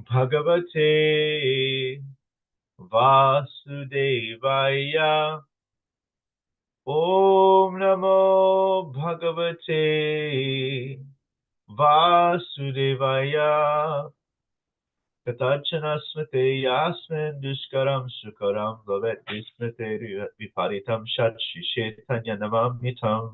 Bhagavate Vasudevaya. Om Namo Bhagavate Vasudevaya. Katachana smrite yasmin dushkaram sukaram bhavet vismrite viparitam shat shishetanya namamitam.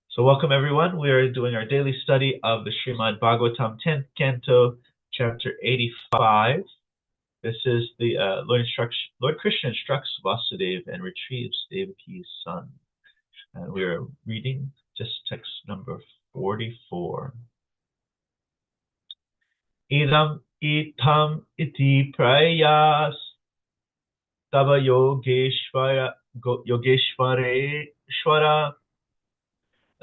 So welcome everyone. We are doing our daily study of the Srimad Bhagavatam 10th Canto, chapter 85. This is the Lord Krishna instructs Vasudeva and retrieves Devaki's son. And we are reading just text number 44. Idam itam iti prayas tava yogeshvara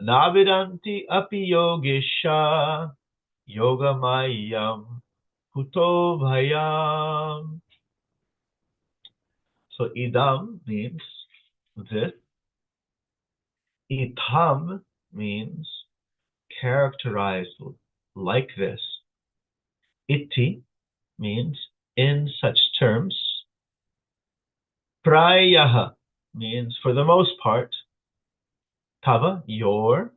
navidanti api yogesha yogamayam kuto bhayam. So idam means this. Itam means characterized like this. Iti means in such terms. Prayaha means for the most part. Tava, your.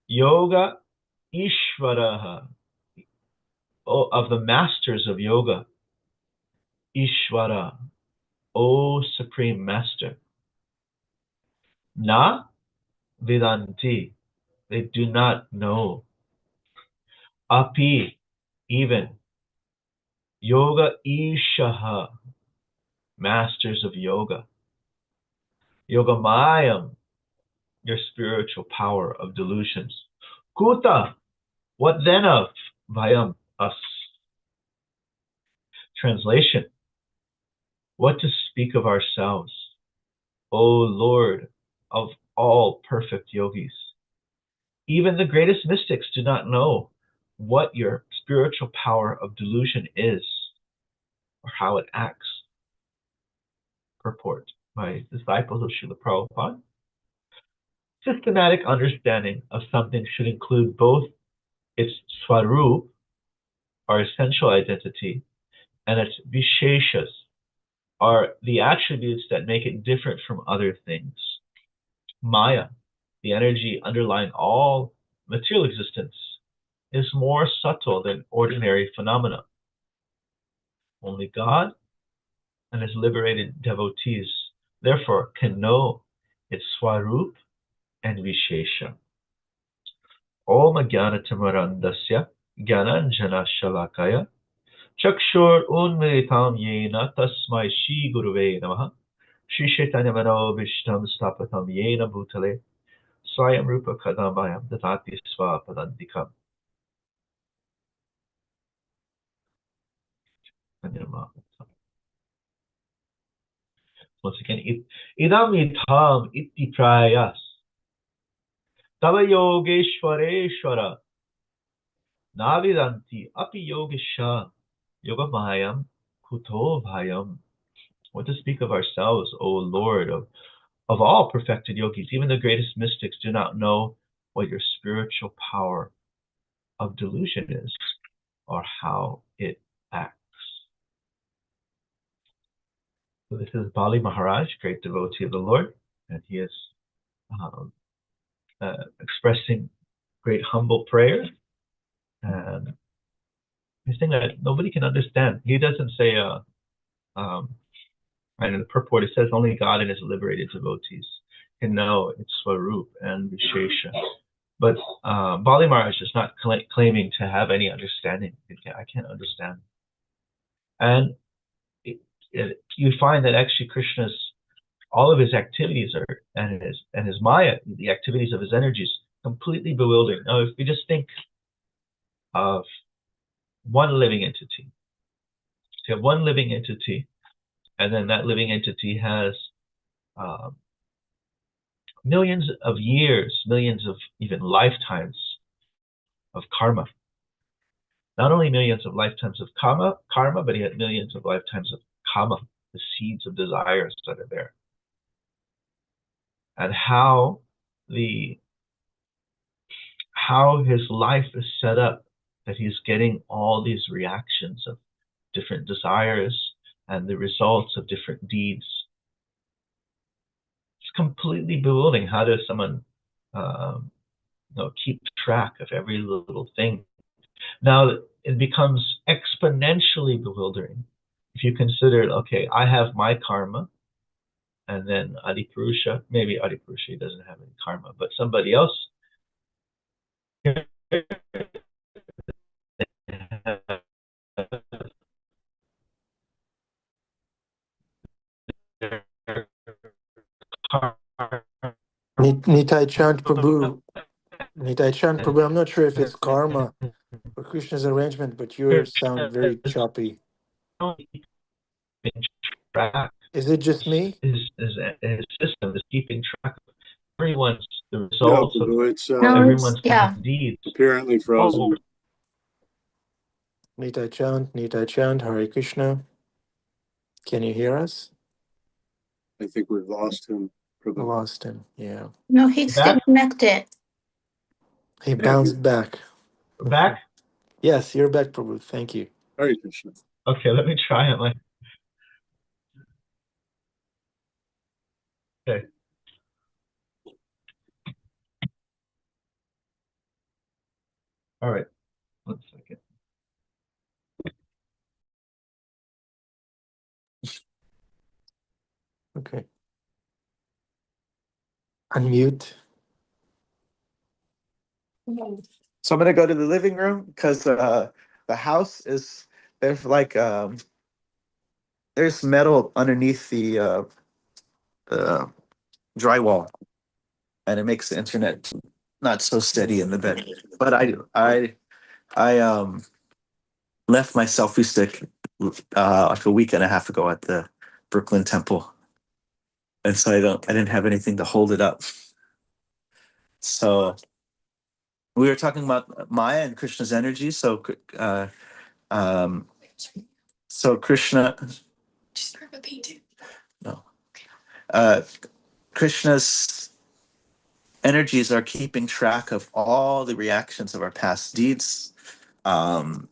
Yoga Ishvaraha, of the masters of yoga. Ishvara, O Supreme Master. Na Vidanti, they do not know. Api, even. Yoga Ishaha, masters of yoga. Yogamayam, your spiritual power of delusions. Kuta, what then of? Vayam, us. Translation, what to speak of ourselves, O Lord of all perfect yogis. Even the greatest mystics do not know what your spiritual power of delusion is or how it acts. Purport by disciples of Srila Prabhupada. Systematic understanding of something should include both its swarup, our essential identity, and its visheshas, are the attributes that make it different from other things. Maya, the energy underlying all material existence, is more subtle than ordinary phenomena. Only God and His liberated devotees, therefore, can know its swarup and vishesha. Om Jnana-timirandasya Jnananjana Shalakaya Chakshur Unmilitam Yena Tasmai Shri Guruve Namaha Shri Chaitanya Mano Vishtam Stapatam Yena Bhutale Swayam Rupa Kadambayam Datati Swapadantikam. Once again, idam itam iti prayas tava yogeshvareshvara navidanti api yogesha yogamayam kuto bhayam. What to speak of ourselves, O Lord of all perfected yogis. Even the greatest mystics do not know what your spiritual power of delusion is or how it acts. So this is Bali Maharaj, great devotee of the Lord, and he is expressing great humble prayer. And he's saying that nobody can understand. He doesn't say, right in the purport, it says only God and His liberated devotees can know its swarup and vishesha. But Bali Maharaj is not claiming to have any understanding. I can't understand. And you find that actually Krishna's, all of his activities are, and his Maya, the activities of his energies, completely bewildering. Now, if we just think of one living entity, so you have one living entity, and then that living entity has millions of years, millions of even lifetimes of karma. Not only millions of lifetimes of karma, but he had millions of lifetimes of kama, the seeds of desires that are there. And how his life is set up that he's getting all these reactions of different desires and the results of different deeds. It's completely bewildering. How does someone keep track of every little thing? Now it becomes exponentially bewildering if you consider, okay, I have my karma, and then Adipurusha, maybe Adipurusha doesn't have any karma, but somebody else Nitai Chand Prabhu, Nitai Chand Prabhu, I'm not sure if it's karma or Krishna's arrangement, but you sound very choppy. track. Is it just me? His system is keeping track of everyone's the Yeah, results of it's everyone's yeah. deeds. apparently frozen. Nitai Chand, Hare Krishna. Can you hear us? I think we've lost him. I lost him, yeah. No, he's still connected. He bounced back. Back? Yes, you're back, Prabhu. Thank you. Hare Krishna. Okay, let me try it. Okay. All right. 1 second. Okay. Unmute. So I'm gonna go to the living room because the house is there's like there's metal underneath the drywall, and it makes the internet not so steady in the bed. But I left my selfie stick like a week and a half ago at the Brooklyn Temple, and so I didn't have anything to hold it up. So we were talking about Maya and Krishna's energy. So so Krishna. No. Krishna's energies are keeping track of all the reactions of our past deeds. And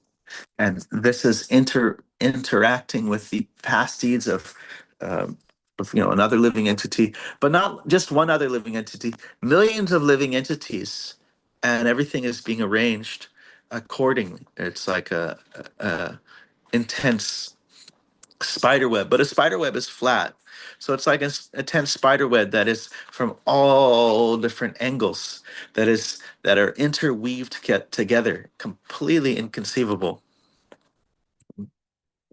this is interacting with the past deeds of another living entity, but not just one other living entity, millions of living entities, and everything is being arranged accordingly. It's like a intense spider web, but a spider web is flat. So it's like a tense spider web that is from all different angles, that are interweaved together, completely inconceivable.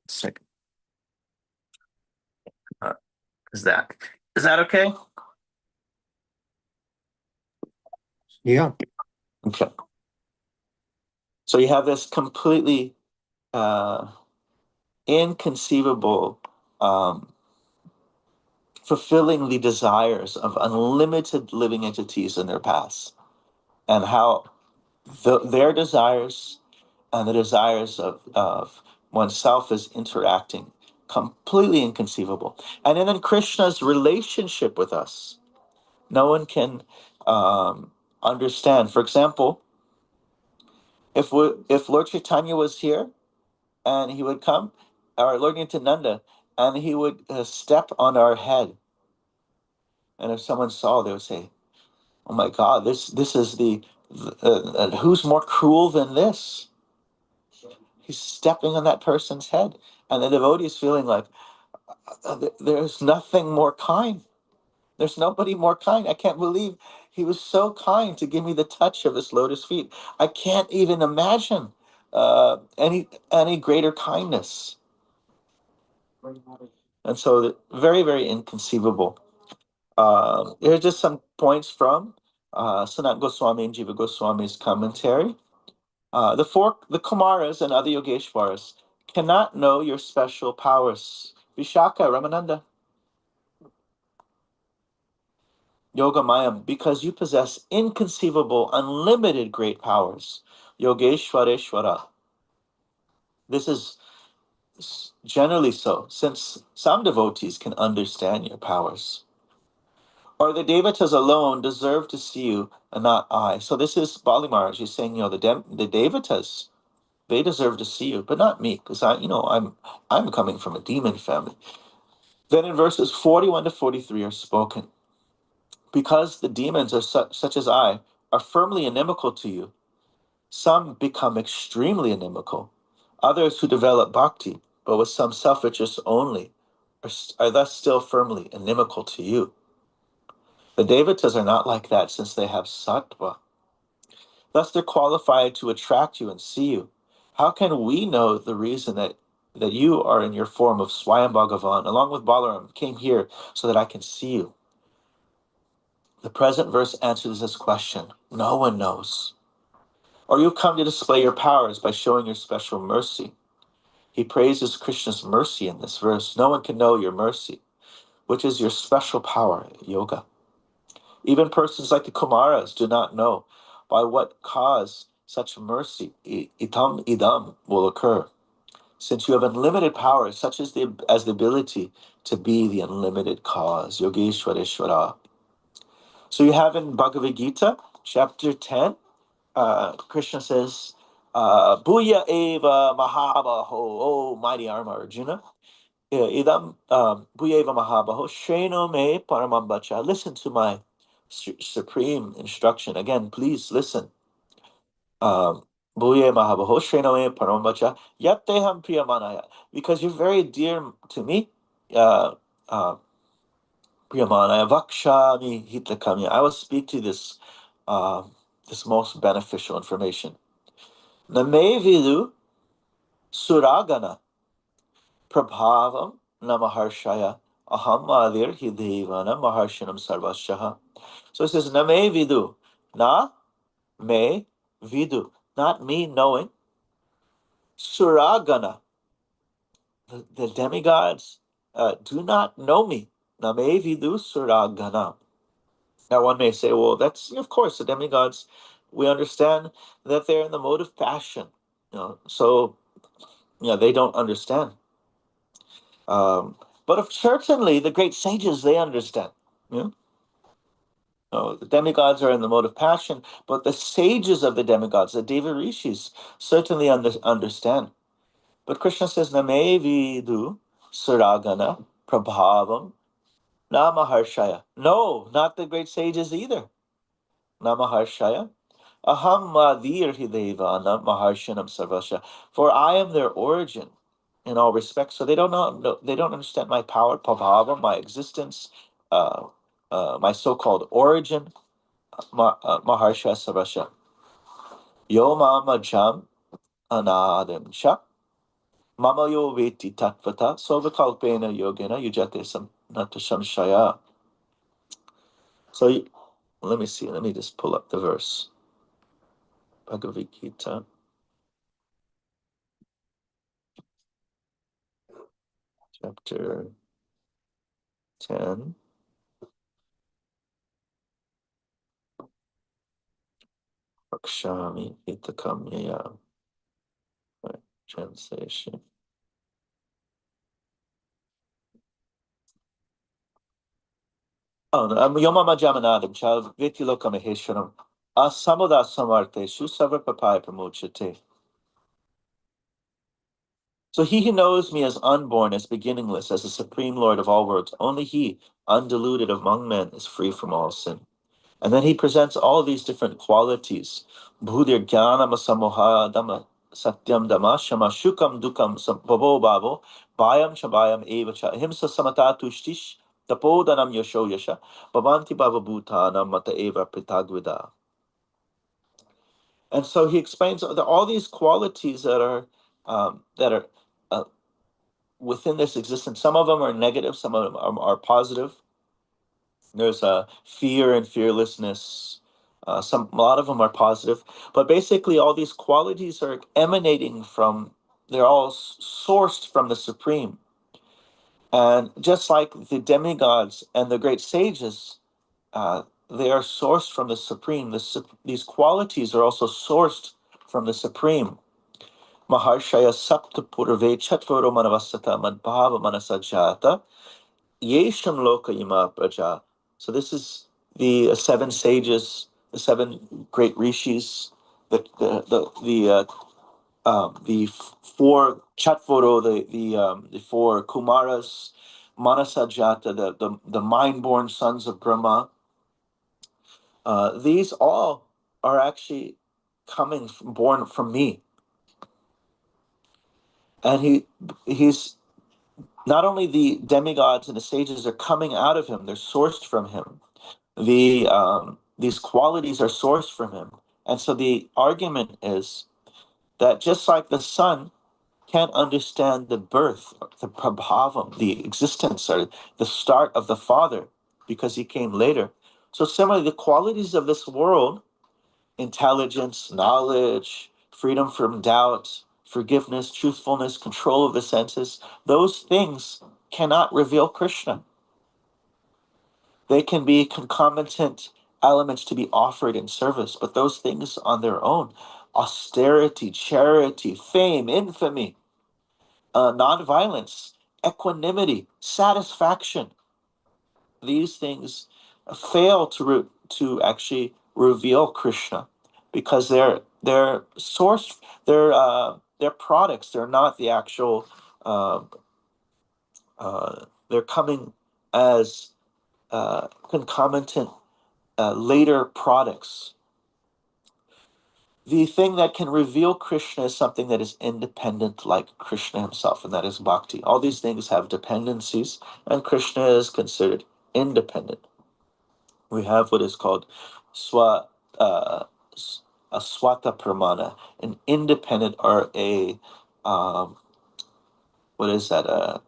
It's like, uh, is that okay? Yeah. Okay. So you have this completely inconceivable fulfilling the desires of unlimited living entities in their past, and how their desires and the desires of oneself is interacting, completely inconceivable. And then in Krishna's relationship with us, no one can understand. For example, if Lord Chaitanya was here and he would come, or Lord Nityananda, and he would step on our head, and if someone saw, they would say, "Oh my God, this is who's more cruel than this? He's stepping on that person's head," and the devotee is feeling like there's nothing more kind. There's nobody more kind. I can't believe he was so kind to give me the touch of his lotus feet. I can't even imagine any greater kindness. And so, very, very inconceivable. Here's just some points from Sanat Goswami and Jiva Goswami's commentary. The Kumaras and other Yogeshwaras cannot know your special powers. Vishaka, Ramananda. Yogamayam, because you possess inconceivable, unlimited great powers. Yogeshwareshwara. This is generally so, since some devotees can understand your powers. Or the devatas alone deserve to see you, and not I. So this is Bali Maharaj. He's saying, the devatas They deserve to see you, but not me, because I'm coming from a demon family. Then in verses 41 to 43 are spoken. Because the demons are such as I are firmly inimical to you, some become extremely inimical. Others who develop bhakti, but with some self-interest only, are thus still firmly inimical to you. The devatas are not like that, since they have sattva. Thus they're qualified to attract you and see you. How can we know the reason that you are in your form of Swayam Bhagavan, along with Balaram, came here so that I can see you? The present verse answers this question. No one knows. Or you've come to display your powers by showing your special mercy. He praises Krishna's mercy in this verse. No one can know your mercy, which is your special power, yoga. Even persons like the Kumaras do not know by what cause such mercy, idam, will occur. Since you have unlimited power, such as the ability to be the unlimited cause, Yogeshwareshwara. So you have in Bhagavad Gita, chapter 10, Krishna says, Bhuya eva mahabaho, oh mighty Arma Arjuna. Idam Bhuya eva mahabaho, shreno me paramambacha. Listen to my supreme instruction. Again, please listen. Bhuya mahabaho, shreno me paramambacha. Yatteham priyamanaya. Because you're very dear to me. Priyamanaya vakshami hitakamya. I will speak to this this most beneficial information. Name vidu suragana prabhavam namaharshaya aham adir hidevana maharshanam sarvashaha. So it says name vidu, na me vidu, not me knowing. Suragana, the demigods do not know me. Name vidu suragana. Now one may say, well, that's, of course, the demigods, we understand that they're in the mode of passion. So they don't understand. But certainly the great sages, they understand. The demigods are in the mode of passion, but the sages of the demigods, the Deva Rishis, certainly understand. But Krishna says, Name vidu suragana prabhavam namaharshaya. No, not the great sages either. Namaharshaya. Aham madir hidevana maharshanam sarvasha. For I am their origin in all respects. So they don't know, they don't understand my power, prabhava, my existence, my so-called origin, maharsha sarvasha. Yo mama jam anadim cha. Mama yo veti tatvata. Sovakalpena yogena yujate sam natashamshaya. So let me see. Let me just pull up the verse. Bhagavad Gita. Chapter 10. Akshami Itakamya. Right, translation. Oh, no, Yomama Jamanadam, Chav Vitilokam Mahesharam. Asamoda Samarte, Susava Papai Pramochate. So he who knows me as unborn, as beginningless, as the supreme Lord of all worlds, only he, undiluted among men, is free from all sin. And then he presents all these different qualities. Bhudir Jnana Masamoha Dama Satyam Dama Shama Shukam Dukam Babo Babo Bayam Shabayam Evacha Himsa Samata Tushtish Tapodanam Yasho Yasha Bhavanti Bhava Bhutanam Mata Eva Pritagvida. And so he explains all these qualities that are within this existence. Some of them are negative, some of them are positive. There's fear and fearlessness. A lot of them are positive, but basically all these qualities are emanating from, they're all sourced from the Supreme. And just like the demigods and the great sages, they are sourced from the Supreme. These qualities are also sourced from the Supreme. Maharshaya sapta purve chatvaro manavasata madbhava manasajata yesham loka ima praja. So this is the seven sages, the seven great rishis, the the four Chatvoro, the four Kumaras, Manasajata, the mind-born sons of Brahma. These all are actually born from me, and he's not only the demigods and the sages are coming out of him; they're sourced from him. These qualities are sourced from him, and so the argument is that just like the son can't understand the birth, the prabhavam, the existence, or the start of the father, because he came later. So similarly, the qualities of this world, intelligence, knowledge, freedom from doubt, forgiveness, truthfulness, control of the senses, those things cannot reveal Krishna. They can be concomitant elements to be offered in service, but those things on their own, austerity, charity, fame, infamy, nonviolence, equanimity, satisfaction, these things fail to actually reveal Krishna, because they're source, they're products. They're not the actual. They're coming as concomitant later products. The thing that can reveal Krishna is something that is independent, like Krishna himself, and that is bhakti. All these things have dependencies, and Krishna is considered independent. We have what is called a swata pramana, an independent, or a what is that?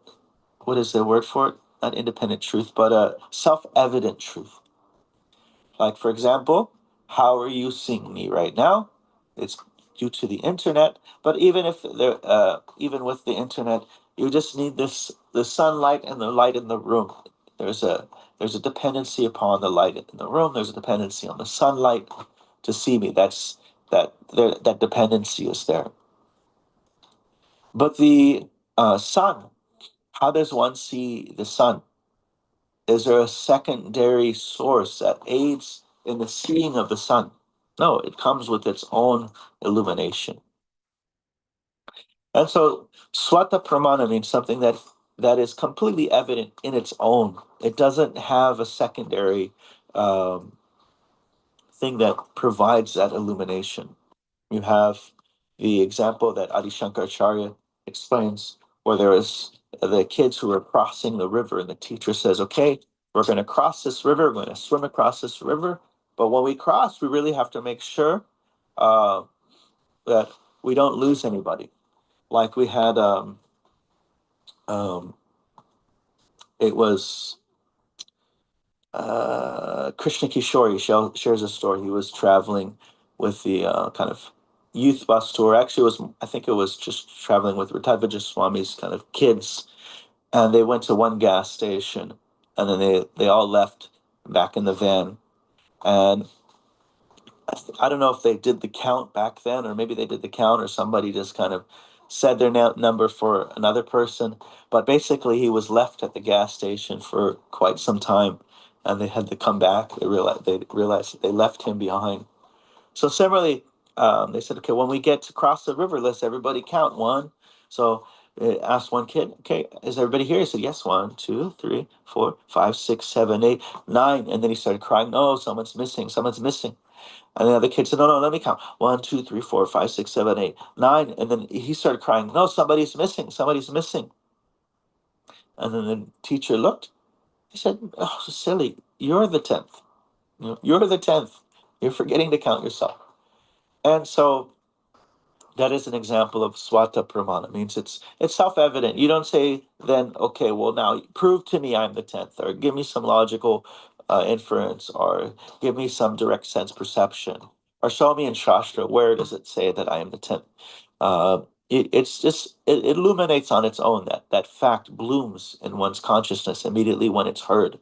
What is the word for it? Not independent truth, but a self-evident truth. Like, for example, how are you seeing me right now? It's due to the internet. But even even with the internet, you just need the sunlight and the light in the room. There's a dependency upon the light in the room. There's a dependency on the sunlight to see me. That dependency is there. But the sun, how does one see the sun? Is there a secondary source that aids in the seeing of the sun? No, it comes with its own illumination. And so swata pramana means something that is completely evident in its own. It doesn't have a secondary thing that provides that illumination. You have the example that Adi Shankaracharya explains, where there is the kids who are crossing the river, and the teacher says, okay, we're going to cross this river, we're going to swim across this river, but when we cross, we really have to make sure that we don't lose anybody. Like we had, it was Krishna Kishore shares a story. He was traveling with the kind of youth bus tour. Actually, I think it was just traveling with Ritavija Swami's kind of kids, and they went to one gas station, and then they all left back in the van. And I don't know if they did the count back then, or maybe they did the count, or somebody just kind of said their number for another person. But basically, he was left at the gas station for quite some time, and they had to come back. They realized that they left him behind. So similarly, they said, okay, when we get to cross the river, let's everybody count one. So they asked one kid, okay, is everybody here? He said, yes, 1, 2, 3, 4, 5, 6, 7, 8, 9. And then he started crying, no, someone's missing, someone's missing. And the other kid said, no, let me count. 1, 2, 3, 4, 5, 6, 7, 8, 9. And then he started crying, no, somebody's missing, somebody's missing. And then the teacher looked. He said, oh, silly, you're the 10th. You're the 10th. You're forgetting to count yourself. And so that is an example of swata pramana. It means it's self-evident. You don't say then, okay, well, now prove to me I'm the 10th, or give me some logical inference, or give me some direct sense perception, or show me in Shastra where does it say that I am the 10th. It illuminates on its own. That fact blooms in one's consciousness immediately when it's heard.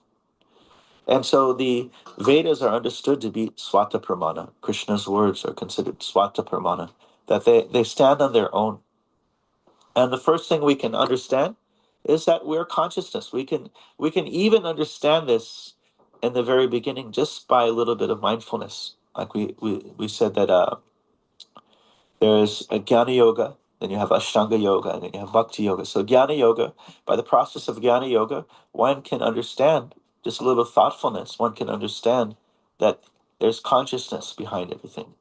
And so the Vedas are understood to be swata pramana. Krishna's words are considered swata pramana, that they stand on their own. And the first thing we can understand is that we're consciousness. We can even understand this in the very beginning just by a little bit of mindfulness. Like we said that There's a Jnana Yoga, then you have Ashtanga Yoga, and then you have Bhakti Yoga. So Jnana Yoga, by the process of Jnana Yoga, one can understand, just a little thoughtfulness, one can understand that there's consciousness behind everything.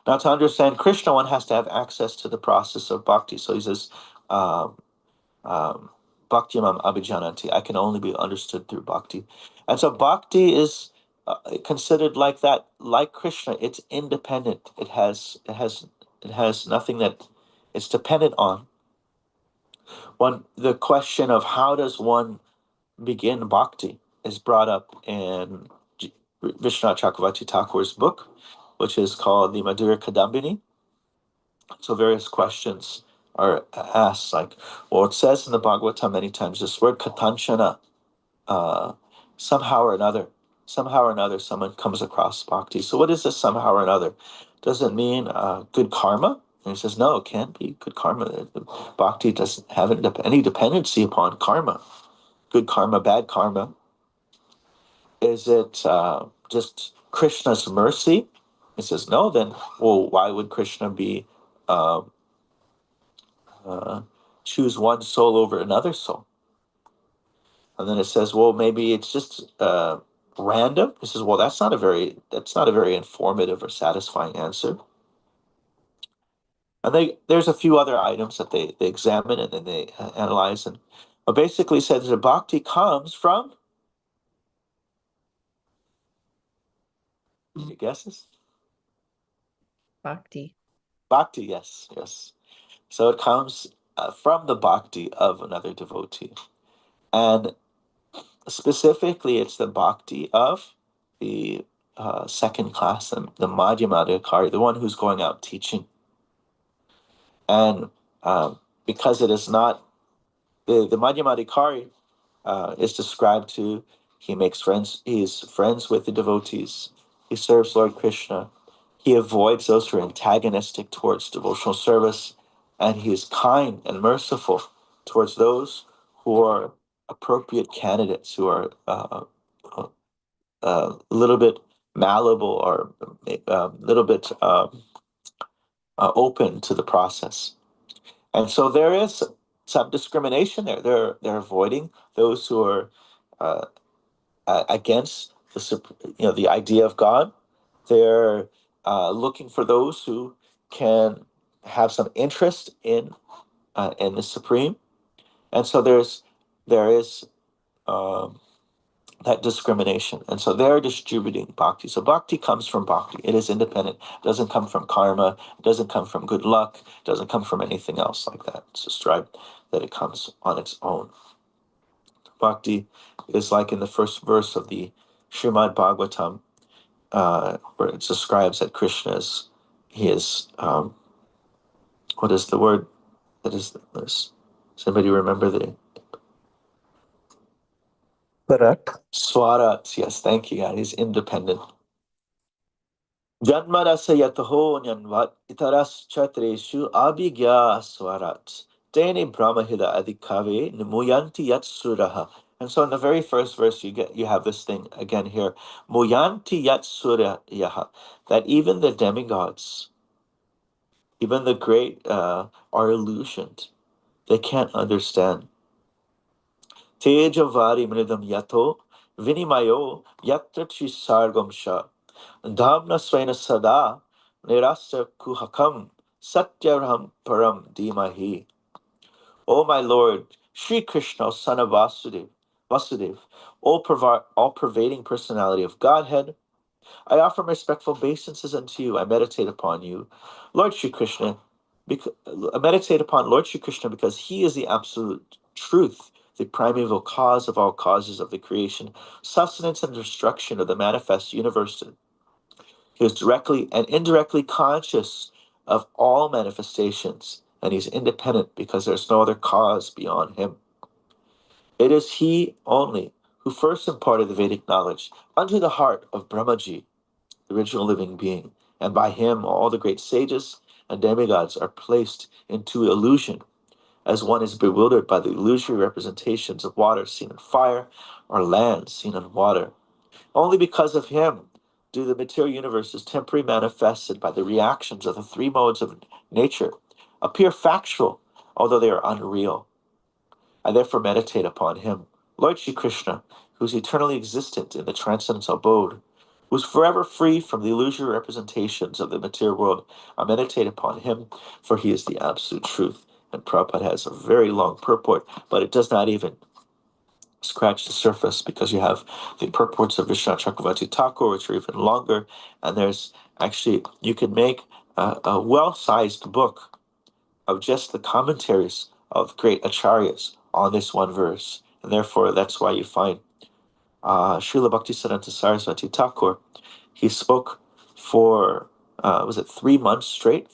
Now, to understand Krishna, one has to have access to the process of bhakti. So he says, um, bhakti mam abhijananti. I can only be understood through bhakti. And so bhakti is considered like that, like Krishna. It's independent. It has nothing that it's dependent on. The question of how does one begin bhakti is brought up in Vishwanath Chakravarti Thakur's book, which is called the Madhura Kadambini. So various questions are asked, like, well, it says in the Bhagavatam many times this word katanchana, somehow or another, someone comes across bhakti. So what is this somehow or another? Does it mean good karma? And he says, no, it can't be good karma. Bhakti doesn't have any dependency upon karma. Good karma, bad karma. Is it just Krishna's mercy? He says, no, then, well, why would Krishna be choose one soul over another soul? And then it says, well, maybe it's just random. He says, well, that's not a very informative or satisfying answer. And there's a few other items that they examine and then they analyze, and basically says that bhakti comes from. Any guesses? Bhakti. Bhakti, yes. So it comes from the bhakti of another devotee, and specifically, it's the bhakti of the second class, the Madhyamadikari, the one who's going out teaching. And because it is not, the Madhyamadikari is described to, he is friends with the devotees, he serves Lord Krishna, he avoids those who are antagonistic towards devotional service, and he is kind and merciful towards those who are appropriate candidates, who are a little bit malleable or a little bit open to the process. And so there is some discrimination there. They're avoiding those who are against the idea of God. They're looking for those who can have some interest in the Supreme. And so there is that discrimination. And so they're distributing bhakti. So bhakti comes from bhakti. It is independent. It doesn't come from karma. It doesn't come from good luck. It doesn't come from anything else like that. It's described that it comes on its own. Bhakti is like in the first verse of the Srimad Bhagavatam, where it describes that Krishna is, what is the word that is this? Does anybody remember the Swarat? Yes, thank you, God. He's independent. Janmarasa yataho nyanvat itaras chatreshu abhigya swarat. Dene brahmahida adhikave muyanti yatsuraha. And so in the very first verse you have this thing again here. Muyanti yatsuraha. That even the demigods, even the great are illusioned. They can't understand. Tejavari mridam yato vinimayo yatrachi sargam sha. Dhamna Swaina Sada Nirasta Kuhakam Satyarham Param Dimahi. O my Lord, Sri Krishna, son of Vasudev, all pervading personality of Godhead, I offer my respectful obeisances unto you. I meditate upon you, Lord Sri Krishna. I meditate upon Lord Sri Krishna because he is the absolute truth, the primeval cause of all causes of the creation, sustenance and destruction of the manifest universe. He is directly and indirectly conscious of all manifestations, and he's independent because there's no other cause beyond him. It is he only who first imparted the Vedic knowledge unto the heart of Brahmaji, the original living being, and by him all the great sages and demigods are placed into illusion, as one is bewildered by the illusory representations of water seen in fire or land seen in water. Only because of him, do the material universes temporarily manifested by the reactions of the three modes of nature appear factual, although they are unreal. I therefore meditate upon him, Lord Shri Krishna, who is eternally existent in the transcendental abode, who is forever free from the illusory representations of the material world. I meditate upon him, for he is the absolute truth. And Prabhupada has a very long purport, but it does not even scratch the surface, because you have the purports of Vishnu Chakravarti Thakur, which are even longer, and there's actually, you can make a well-sized book of just the commentaries of great acharyas on this one verse. And therefore, that's why you find Srila Bhaktisiddhanta Saraswati Thakur, he spoke for, was it 3 months straight,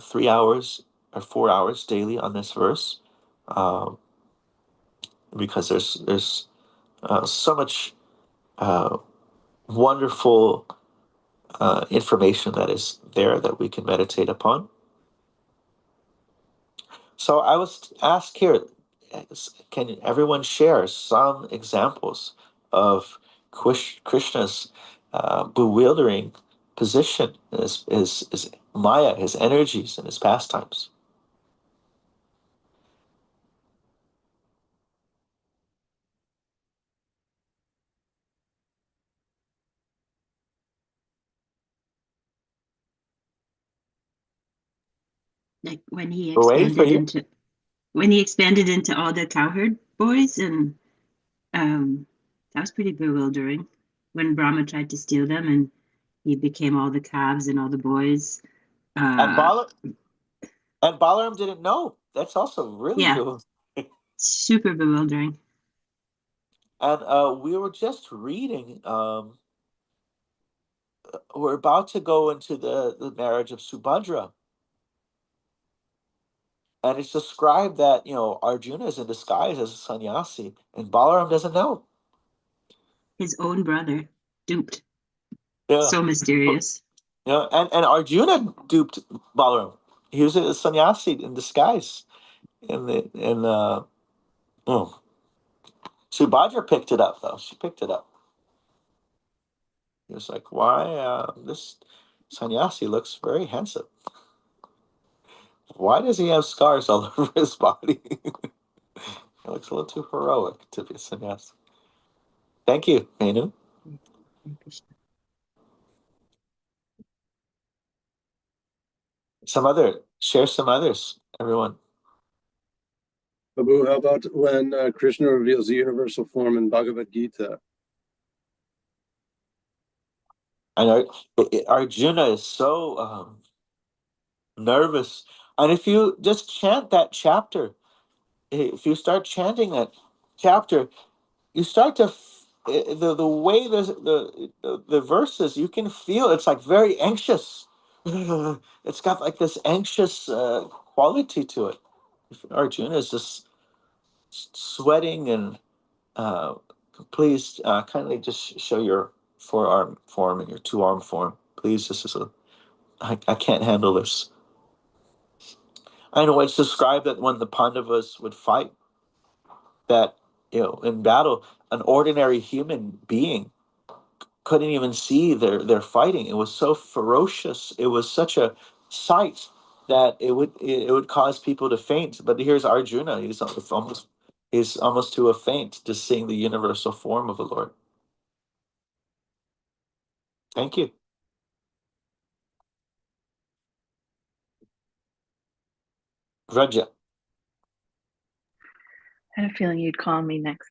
3 hours or 4 hours daily on this verse, because there's so much wonderful information that is there that we can meditate upon. So I was asked here, can everyone share some examples of Krishna's bewildering position, his Maya, his energies, and his pastimes? Like when he We're waiting for expanded you. into all the cowherd boys, and that was pretty bewildering. When Brahma tried to steal them, and he became all the calves and all the boys. And Balaram didn't know. That's also really Yeah, bewildering. super bewildering. And we were just reading. We're about to go into the marriage of Subhadra. And it's described that, Arjuna is in disguise as a sannyasi, and Balaram doesn't know. His own brother duped. Yeah. So mysterious. And Arjuna duped Balaram. He was a sannyasi in disguise. Subhadra picked it up, though. She picked it up. He was like, why, this sannyasi looks very handsome. Why does he have scars all over his body? He looks a little too heroic to be a sannyasi. Thank you, Menu. Share some others, everyone. Prabhu, how about when Krishna reveals the universal form in Bhagavad Gita? I know Arjuna is so nervous. And if you just chant that chapter, if you start chanting that chapter, you start to the way the verses, you can feel it's like very anxious. It's got like this anxious quality to it. Arjuna is just sweating, and please kindly just show your forearm form and your two arm form. Please, I can't handle this. I know it's described that when the Pandavas would fight, that in battle, an ordinary human being couldn't even see their fighting. It was so ferocious. It was such a sight that it would cause people to faint. But here's Arjuna. He's almost to a faint just seeing the universal form of the Lord. Thank you. Raja. I had a feeling you'd call me next.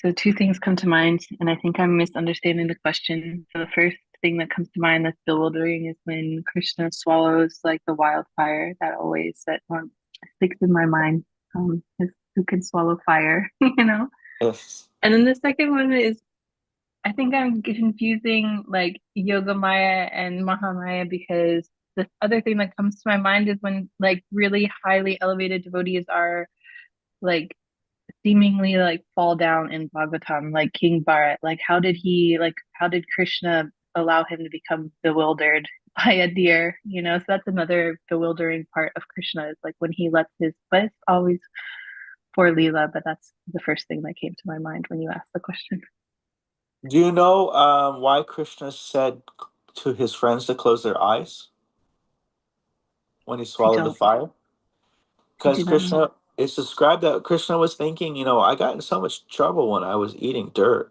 So two things come to mind, and I think I'm misunderstanding the question. So the first thing that comes to mind that's bewildering is when Krishna swallows like the wildfire. That one sticks in my mind. Is who can swallow fire, Yes. And then the second one is, I think I'm confusing like Yoga Maya and Mahamaya, because the other thing that comes to my mind is when like really highly elevated devotees are like seemingly like fall down in Bhagavatam, like King Bharat. How did Krishna allow him to become bewildered by a deer? So that's another bewildering part of Krishna, is like when he lets but it's always for Leela, but that's the first thing that came to my mind when you asked the question. Do you know why Krishna said to his friends to close their eyes when he I swallowed the don't. fire? I Because do not know. Krishna, it's described that Krishna was thinking, I got in so much trouble when I was eating dirt.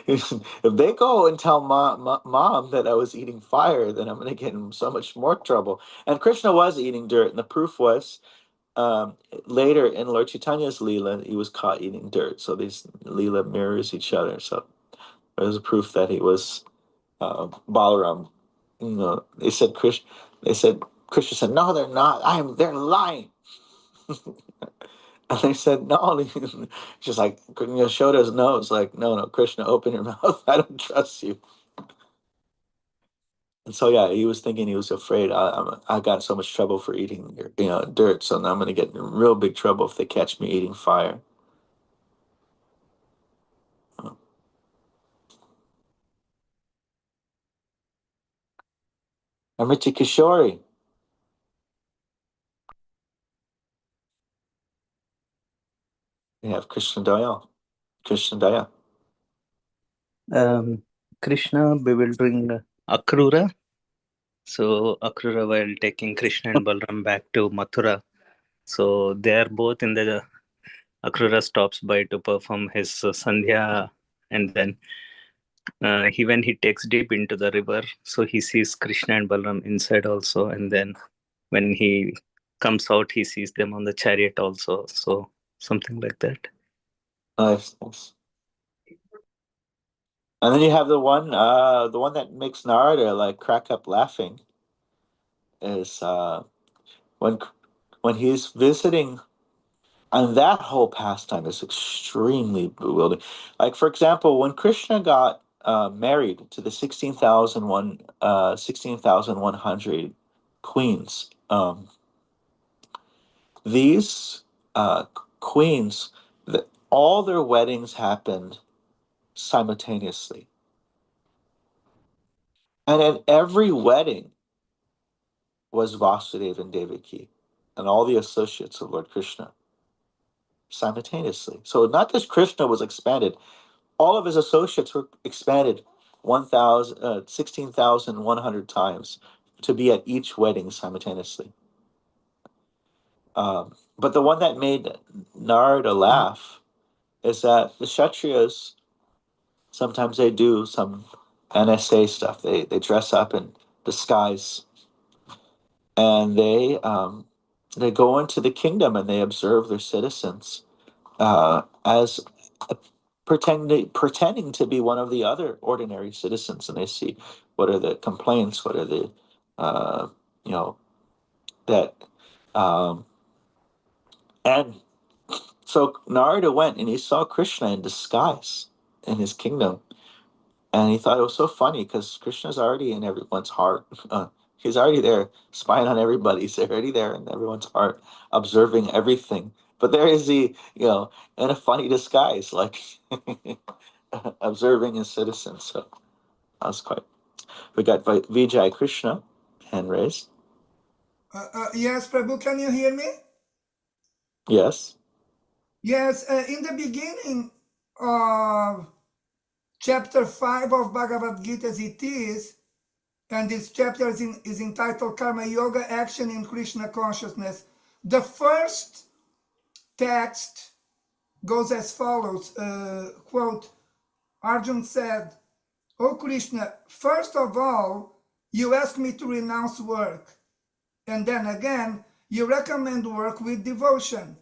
If they go and tell mom that I was eating fire, then I'm going to get in so much more trouble. And Krishna was eating dirt, and the proof was um, later in Lord Chaitanya's Leela, he was caught eating dirt. So these Leela mirrors each other. So there's a proof that he was Balaram. They said Krishna said, no, they're not. They're lying. And they said, no. She's like, Yashoda's nose, like, no, Krishna, open your mouth. I don't trust you. And so, yeah, he was thinking, he was afraid, I got in so much trouble for eating, dirt. So now I'm going to get in real big trouble if they catch me eating fire. Amriti Kishori. We have Krishna Daya. Krishna Daya. Krishna bewildering Akrura. So Akrura, while taking Krishna and Balram back to Mathura, so they are both in the Akrura stops by to perform his Sandhya, and then when he takes deep into the river, so he sees Krishna and Balram inside also, and then when he comes out, he sees them on the chariot also. So something like that. Nice. And then you have the one that makes Narada like crack up laughing is when when he's visiting, and that whole pastime is extremely bewildering. Like for example, when Krishna got married to the 16,100 queens, these queens, all their weddings happened simultaneously, and at every wedding was Vasudeva and Devaki and all the associates of Lord Krishna simultaneously. So not just Krishna was expanded, all of his associates were expanded 16,100 times to be at each wedding simultaneously. But the one that made Narada laugh is that the Kshatriyas, sometimes they do some NSA stuff. They dress up in disguise, and they go into the kingdom and they observe their citizens as pretending to be one of the other ordinary citizens, and they see what are the complaints, what are the you know that um, and so Narada went and he saw Krishna in disguise in his kingdom, and he thought it was so funny because Krishna's already in everyone's heart. He's already there, spying on everybody. He's already there in everyone's heart, observing everything. But there is he, in a funny disguise, like observing his citizens. So that was quite. We got Vijay Krishna, hand raised. Yes, Prabhu, can you hear me? Yes. Yes, in the beginning of chapter 5 of Bhagavad Gita as it is, and this chapter is entitled Karma Yoga, Action in Krishna Consciousness. The first text goes as follows, quote, Arjun said, "O Krishna, first of all, you ask me to renounce work, and then again, you recommend work with devotion.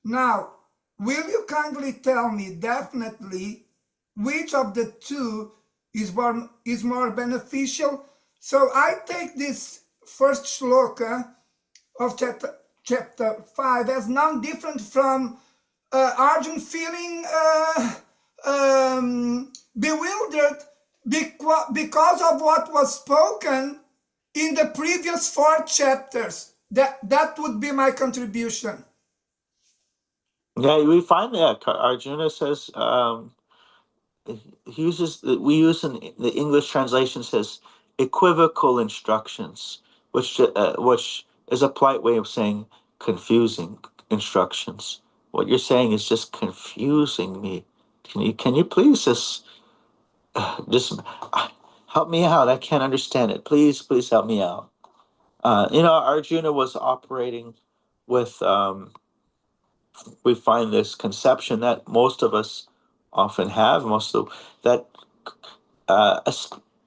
Now, will you kindly tell me definitely which of the two is more beneficial?" So I take this first shloka of chapter 5 as non-different from Arjun feeling bewildered because of what was spoken in the previous 4 chapters. That would be my contribution. Yeah, we find that Arjuna says we use in the English translation says equivocal instructions, which is a polite way of saying confusing instructions. What you're saying is just confusing me. Can you please just help me out? I can't understand it. Please help me out. Arjuna was operating with we find this conception that most of us often have, that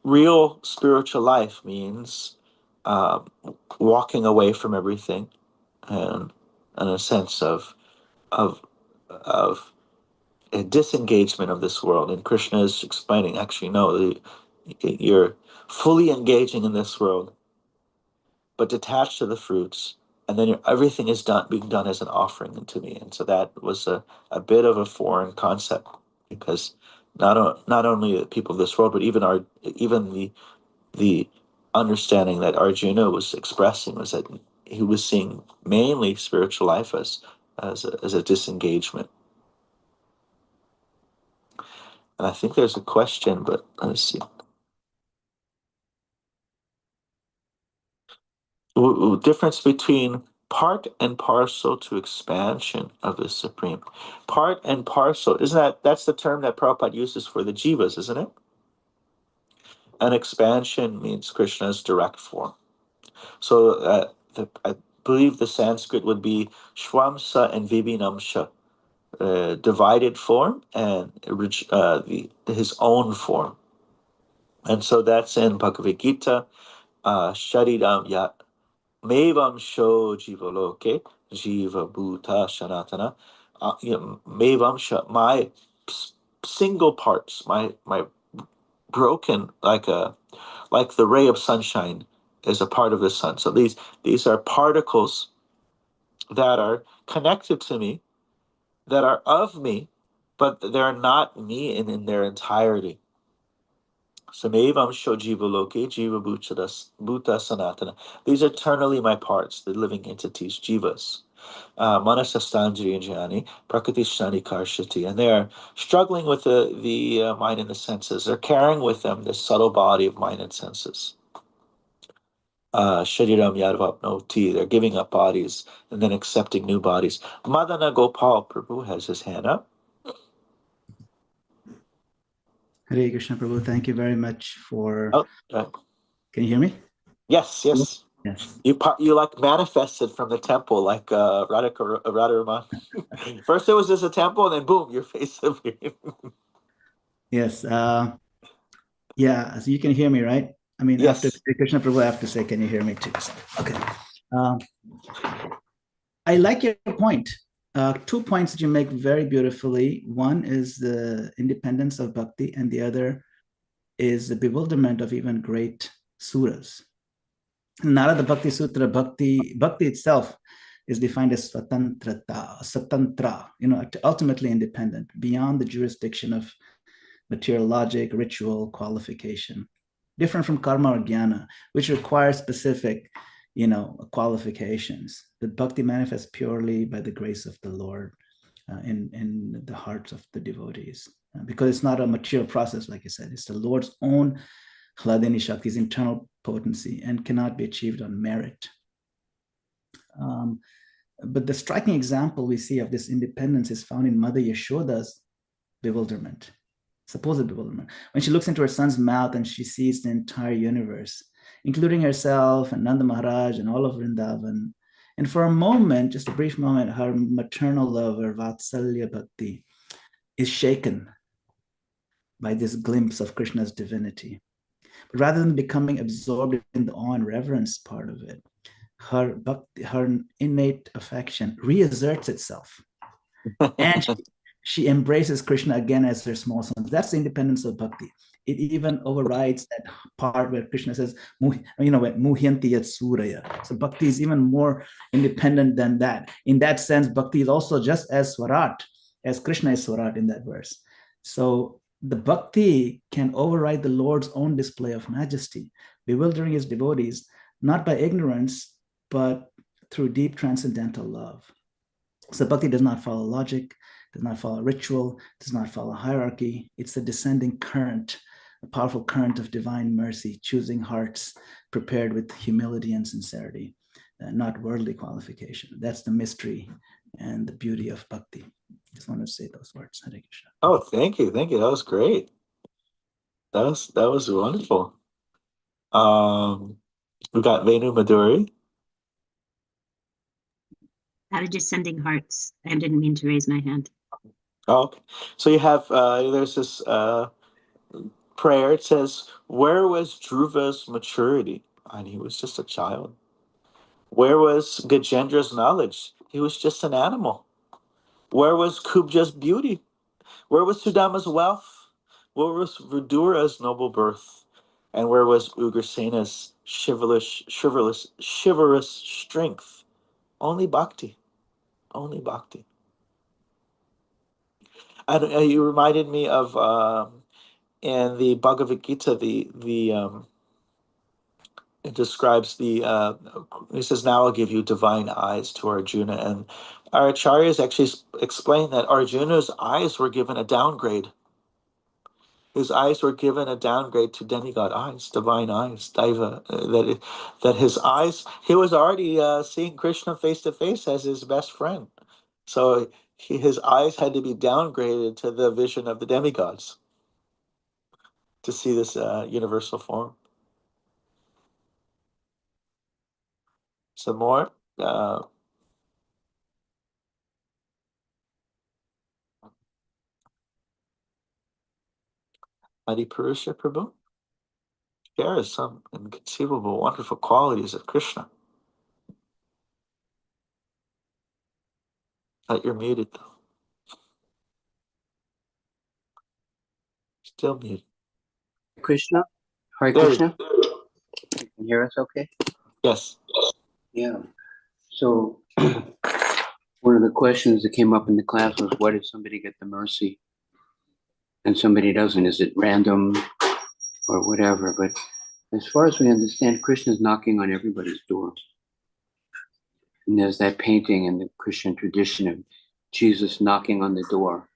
real spiritual life means uh, walking away from everything, and a sense of of a disengagement of this world. And Krishna is explaining, actually, no, you're fully engaging in this world, but detached to the fruits, and then everything is being done as an offering unto me. And so that was a bit of a foreign concept, because not only the people of this world, but even the understanding that Arjuna was expressing was that he was seeing mainly spiritual life as a disengagement. And I think there's a question, but let's see. Difference between part and parcel to expansion of the Supreme. Part and parcel, that's the term that Prabhupada uses for the jivas, isn't it? And expansion means Krishna's direct form. So I believe the Sanskrit would be Shwamsa and Vibhinamsha, divided form, and his own form. And so that's in Bhagavad Gita, Sharidam Yat Mevam Sho Jiva Loke, Jiva Bhuta Shanatana. Mevam Sho, my single parts, my broken, like the ray of sunshine is a part of the sun. So these are particles that are connected to me, that are of me, but they're not me in their entirety. Samevam Sho Jiva Loke, Jiva Bhuta Sanatana. These are eternally my parts, the living entities, jivas. Manasastanjari and Jnani, Prakriti Shani Karshati. And they are struggling with the mind and the senses. They're carrying with them this subtle body of mind and senses. Shariram Yadvapnoti, they're giving up bodies and then accepting new bodies. Madana Gopal Prabhu has his hand up. Hare Krishna Prabhu, thank you very much for. Can you hear me? Yes. Yes. You like manifested from the temple, like Radharaman. First it was just a temple, and then boom, your face appeared. Yes. Yeah. So you can hear me, right? I mean, yes. After Krishna Prabhu, I have to say, can you hear me too? Okay. I like your point. 2 points that you make very beautifully. One is the independence of bhakti, and the other is the bewilderment of even great suras. Narada Bhakti Sutra, bhakti itself is defined as satantra, ultimately independent, beyond the jurisdiction of material logic, ritual, qualification, different from karma or jnana, which requires specific, qualifications. But bhakti manifests purely by the grace of the Lord in the hearts of the devotees, because it's not a material process, like you said. It's the Lord's own Hladini Shakti, his internal potency, and cannot be achieved on merit. But the striking example we see of this independence is found in Mother Yashoda's bewilderment, supposed bewilderment, when she looks into her son's mouth and she sees the entire universe, including herself and Nanda Maharaj and all of Vrindavan. And for a moment, just a brief moment, her maternal love, her Vatsalya Bhakti, is shaken by this glimpse of Krishna's divinity. But rather than becoming absorbed in the awe and reverence part of it, her innate affection reasserts itself. And she embraces Krishna again as her small son. That's the independence of bhakti. It even overrides that part where Krishna says, Muhyanti yat suraya. So bhakti is even more independent than that. In that sense, bhakti is also just as swarat, as Krishna is swarat in that verse. So the bhakti can override the Lord's own display of majesty, bewildering his devotees, not by ignorance, but through deep transcendental love. So bhakti does not follow logic, does not follow ritual, does not follow hierarchy. It's a descending current, a powerful current of divine mercy, choosing hearts prepared with humility and sincerity, not worldly qualification. That's the mystery and the beauty of bhakti. Just want to say those words. Hare Krishna. Oh, thank you. That was great. That was wonderful. We got Venu Maduri. I was just sending hearts. I didn't mean to raise my hand. Oh, okay. So you have there's this prayer. It says, "Where was Dhruva's maturity?" And he was just a child. Where was Gajendra's knowledge? He was just an animal. Where was Kubja's beauty? Where was Sudama's wealth? Where was Vidura's noble birth? And where was Ugrasena's chivalrous strength? Only bhakti. Only bhakti. And you reminded me of in the Bhagavad Gita, it describes it says, "Now I'll give you divine eyes to Arjuna." And our acharyas actually explain that Arjuna's eyes were given a downgrade. His eyes were given a downgrade to demigod eyes, divine eyes, daiva. That his eyes, he was already seeing Krishna face to face as his best friend. So his eyes had to be downgraded to the vision of the demigods to see this universal form. Some more. Adi Purusha Prabhu shares some inconceivable, wonderful qualities of Krishna. You're muted, though. Still muted. Krishna? Hare There Krishna? You can hear us okay? Yes. Yeah. So one of the questions that came up in the class was, why did somebody get the mercy and somebody doesn't? Is it random or whatever? But as far as we understand, Krishna is knocking on everybody's door. And there's that painting in the Christian tradition of Jesus knocking on the door.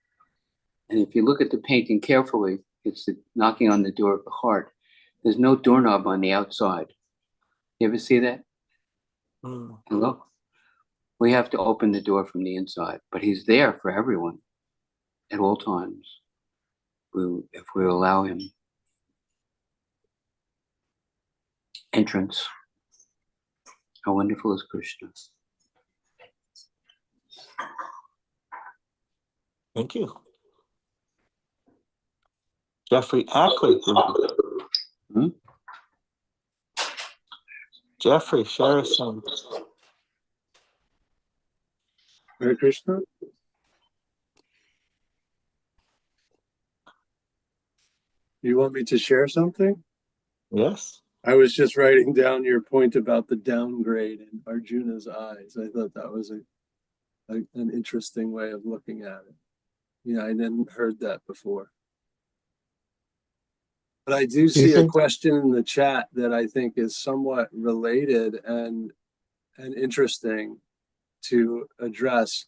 And if you look at the painting carefully, it's the knocking on the door of the heart. There's no doorknob on the outside. You ever see that? Mm. Hello? We have to open the door from the inside, but he's there for everyone at all times, if we allow him entrance. How wonderful is Krishna? Thank you. Jeffrey Ackley. Hmm? Jeffrey, share some. Hare Krishna. You want me to share something? Yes. I was just writing down your point about the downgrade in Arjuna's eyes. I thought that was an interesting way of looking at it. Yeah, I hadn't heard that before. But I do see a question in the chat that I think is somewhat related and interesting to address.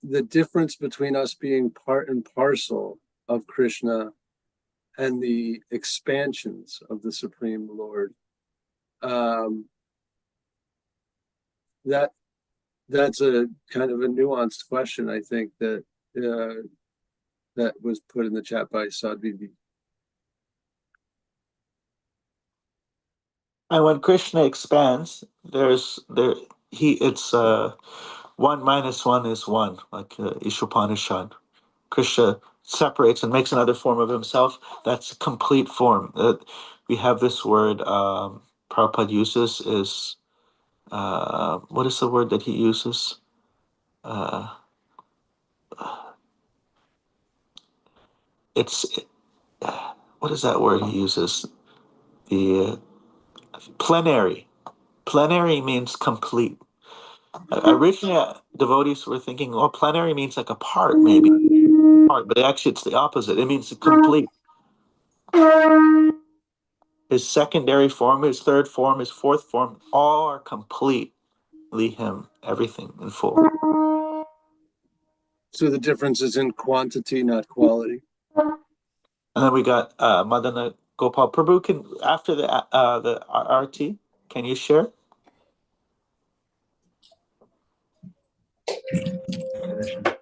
The difference between us being part and parcel of Krishna and the expansions of the Supreme Lord. That's a kind of a nuanced question, I think, that that was put in the chat by Sadhvi. And when Krishna expands, it's 1 minus 1 is 1, like Ishopanishad. Krishna separates and makes another form of himself. That's a complete form. We have this word Prabhupada uses is, what is the word that he uses? What is that word he uses? The plenary. Plenary means complete. Originally, devotees were thinking, oh, plenary means like a part, maybe. Part, but actually it's the opposite. It means complete. His secondary form, his third form, his fourth form, all are completely him, everything in full. So the difference is in quantity, not quality. And then we got Madana Gopal Prabhu. After the RT, can you share? Krishna.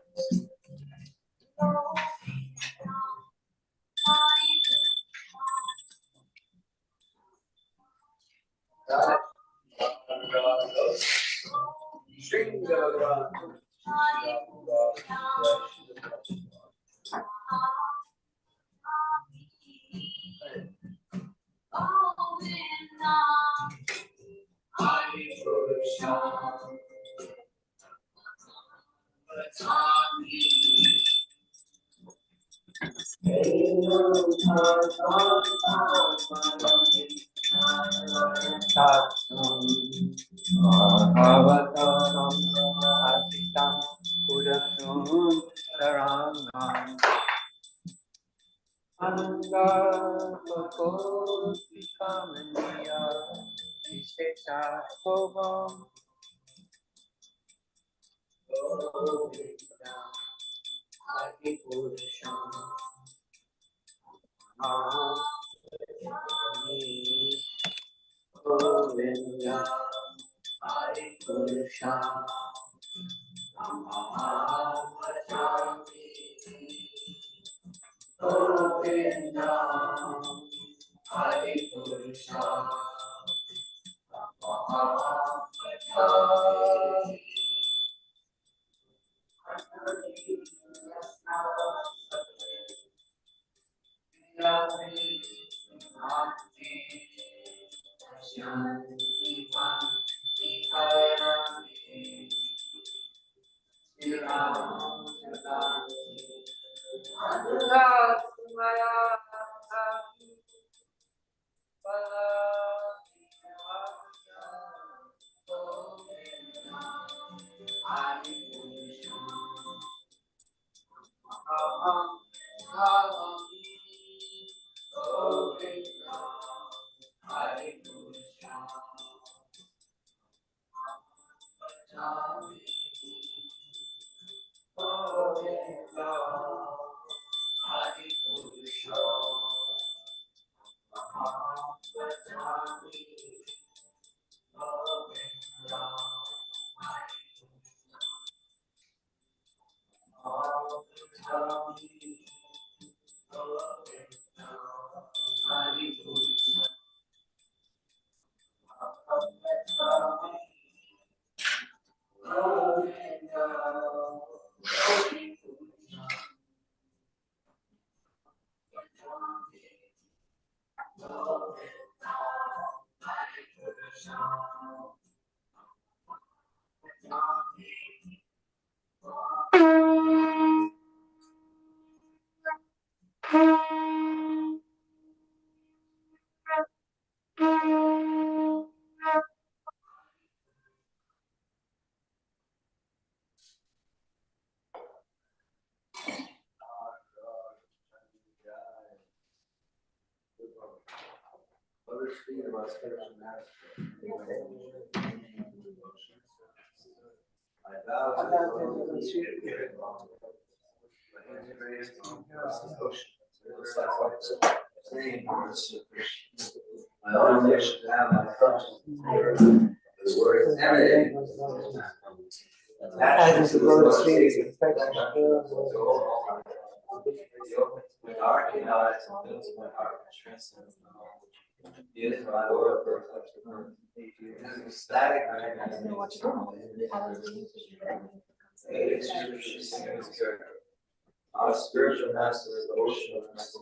Our spiritual master is the ocean of master.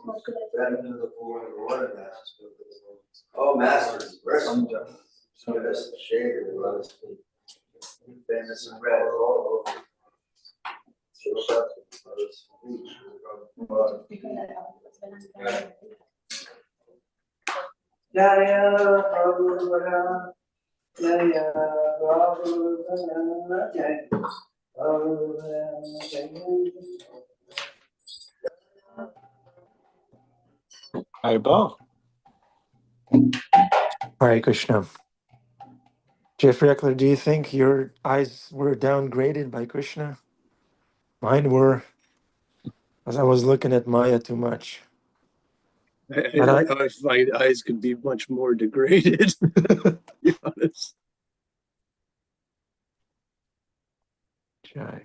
Then into the pool of the water master. Oh, masters, mercy. Give us the shade of the lotus feet. Famous and red all over. Show up the lotus feet. Jaya Prabhupada, Jaya Prabhupada, Jaya Prabhupada. Haribol. Hare Krishna. Jeffrey Eckler, do you think your eyes were downgraded by Krishna? Mine were, as I was looking at Maya too much. I don't know if my eyes could be much more degraded, to be honest. Jai.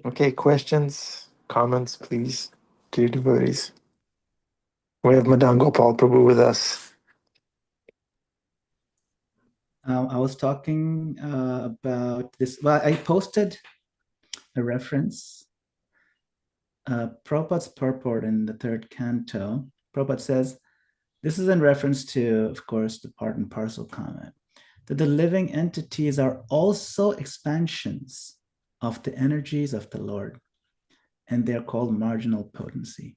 Okay, questions, comments, please, dear devotees. We have Madan Gopal Prabhu with us. I was talking about this. Well, I posted a reference. Prabhupada's purport in the third canto. Prabhupada says, this is in reference to, of course, the part and parcel comment, that the living entities are also expansions of the energies of the Lord, and they're called marginal potency.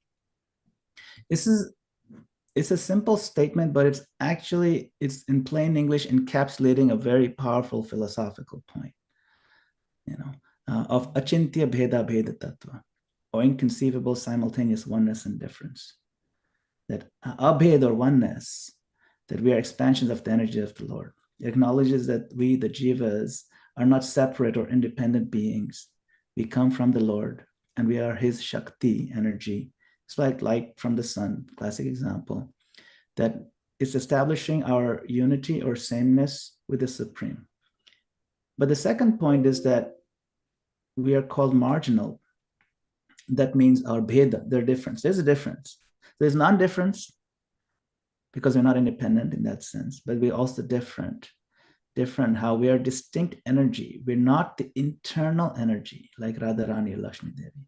It's a simple statement, but it's in plain English encapsulating a very powerful philosophical point, of achintya bheda bheda tattva, or inconceivable simultaneous oneness and difference. That abhed or oneness, that we are expansions of the energy of the Lord. It acknowledges that we, the jivas, are not separate or independent beings. We come from the Lord, and we are his Shakti energy. It's like light from the sun, classic example, that is establishing our unity or sameness with the Supreme. But the second point is that we are called marginal. That means our bheda, their difference. There's a difference. There's non-difference because we're not independent in that sense, but we're also different how we are distinct energy. We're not the internal energy like Radharani or Lakshmi Devi.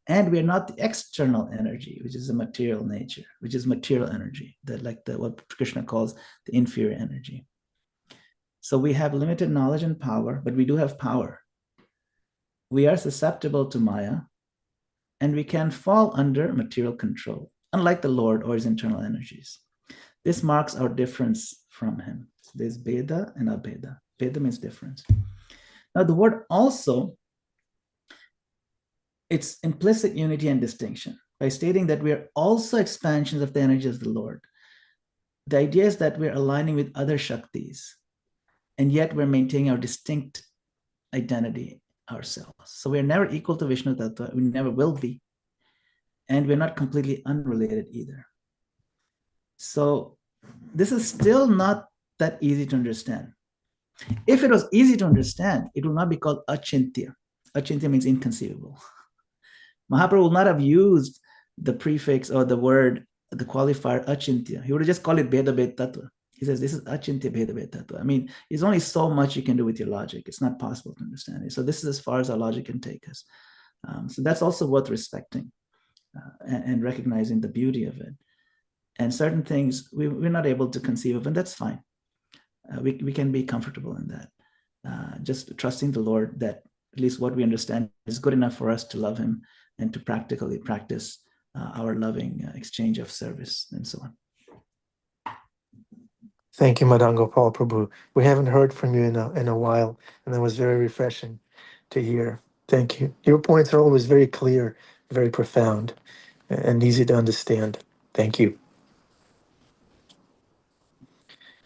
And we're not the external energy, which is a material nature, which is material energy, that like what Krishna calls the inferior energy. So we have limited knowledge and power, but we do have power. We are susceptible to Maya, and we can fall under material control, unlike the Lord or his internal energies. This marks our difference from him. So there's Bheda and Abheda. Bheda means difference. Now the word also, it's implicit unity and distinction by stating that we are also expansions of the energy of the Lord. The idea is that we're aligning with other Shaktis, and yet we're maintaining our distinct identity ourselves. So we're never equal to Vishnu Tattva, we never will be, and we're not completely unrelated either. So this is still not that easy to understand. If it was easy to understand, it would not be called achintya. Achintya means inconceivable. Mahaprabhu would not have used the prefix or the word, the qualifier achintya. He would have just called it Bheda Bhed Tattva. He says, this is achintya Bheda Bhed Tattva. I mean, there's only so much you can do with your logic. It's not possible to understand it. So this is as far as our logic can take us. So that's also worth respecting and recognizing the beauty of it. And certain things we're not able to conceive of, and that's fine. We can be comfortable in that. Just trusting the Lord that at least what we understand is good enough for us to love him and to practically practice our loving exchange of service and so on. Thank you, Madan Gopal Prabhu. We haven't heard from you in a while, and that was very refreshing to hear. Thank you. Your points are always very clear, very profound, and easy to understand. Thank you.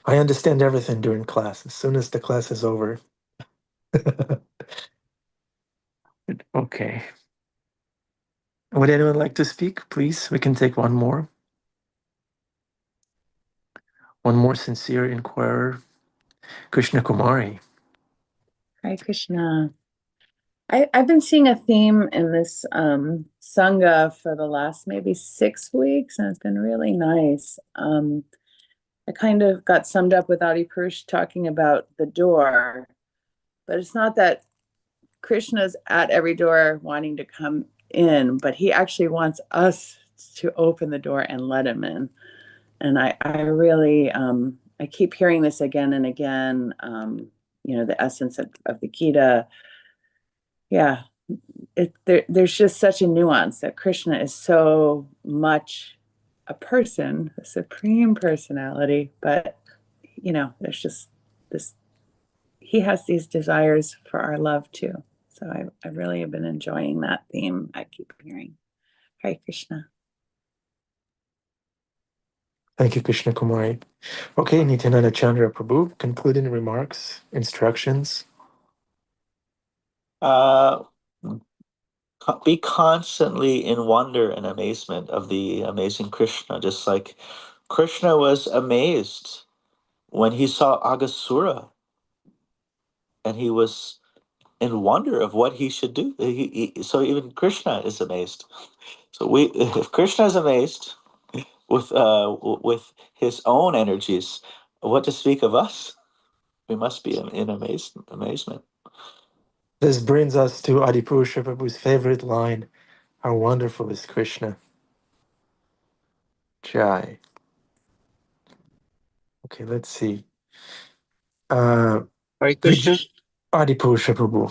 I understand everything during class. As soon as the class is over. Okay. Would anyone like to speak, please? We can take one more. One more sincere inquirer. Krishna Kumari. Hi, Krishna. I've been seeing a theme in this Sangha for the last maybe 6 weeks, and it's been really nice. I kind of got summed up with Adi Purush talking about the door, but it's not that Krishna's at every door wanting to come in, but he actually wants us to open the door and let him in. And I really, I keep hearing this again and again, the essence of the Gita. Yeah, there's just such a nuance that Krishna is so much a person, a supreme personality, but, there's just this, he has these desires for our love too. So I really have been enjoying that theme I keep hearing. Hare Krishna. Thank you, Krishna Kumari. Okay, Nityananda Chandra Prabhu, concluding remarks, instructions. Be constantly in wonder and amazement of the amazing Krishna, just like Krishna was amazed when he saw Agasura, and he was in wonder of what he should do. So even Krishna is amazed. So if Krishna is amazed with his own energies, what to speak of us? We must be in amazement. This brings us to Adipurusha Prabhu's favorite line. How wonderful is Krishna. Jai. Okay, let's see. Hare Krishna. Adipurusha Prabhu.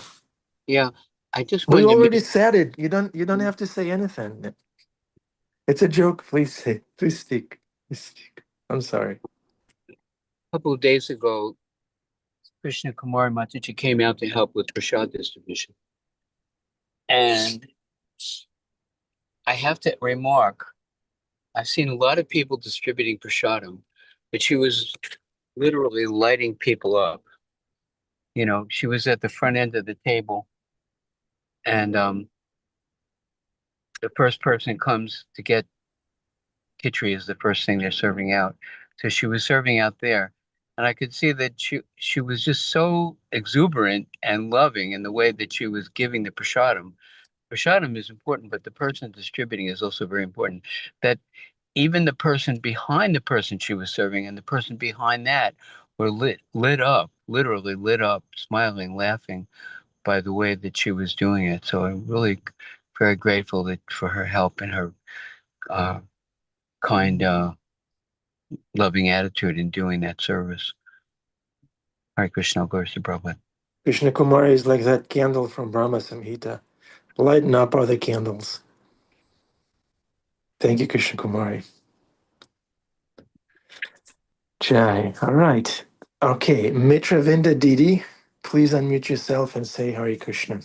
Yeah, I just We wanted to already make said it. You don't have to say anything. It's a joke. Please say. Please speak. Please speak. I'm sorry. a couple of days ago, Krishna Kumar Mataji came out to help with prasad distribution. And I have to remark, I've seen a lot of people distributing prasadam, but she was literally lighting people up. You know, she was at the front end of the table, and the first person comes to get khichdi is the first thing they're serving out. So she was serving out there. And I could see that she was just so exuberant and loving in the way that she was giving the prasadam. Prasadam is important, but the person distributing is also very important. That even the person behind the person she was serving and the person behind that were lit up, literally lit up, smiling, laughing by the way that she was doing it. So I'm really very grateful for her help and her kind, loving attitude in doing that service. Hare Krishna, Gauri Prabhupada. Krishna Kumar is like that candle from Brahma Samhita. Lighten up other candles. Thank you, Krishna Kumari. Jai. All right. Okay, Mitravinda Didi, please unmute yourself and say Hare Krishna.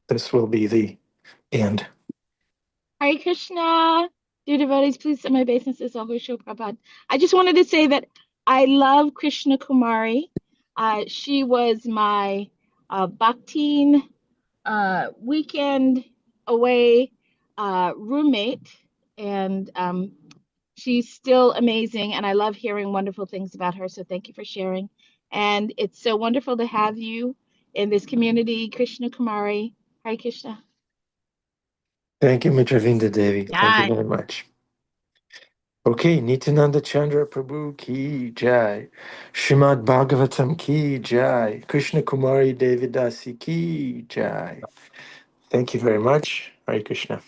This will be the end. Hare Krishna. Dear devotees, please set my obeisances over Shri Prabhupada. I just wanted to say that I love Krishna Kumari. She was my Bhaktin weekend away roommate, and she's still amazing, and I love hearing wonderful things about her, so thank you for sharing. And it's so wonderful to have you in this community, Krishna Kumari. Hare Krishna. Thank you, Mitravinda Devi. Thank you Jai. very much. Okay, Nityananda Chandra Prabhu ki jai. Srimad Bhagavatam ki jai. Krishna Kumari Devidasi ki jai. Thank you very much. Hare Krishna.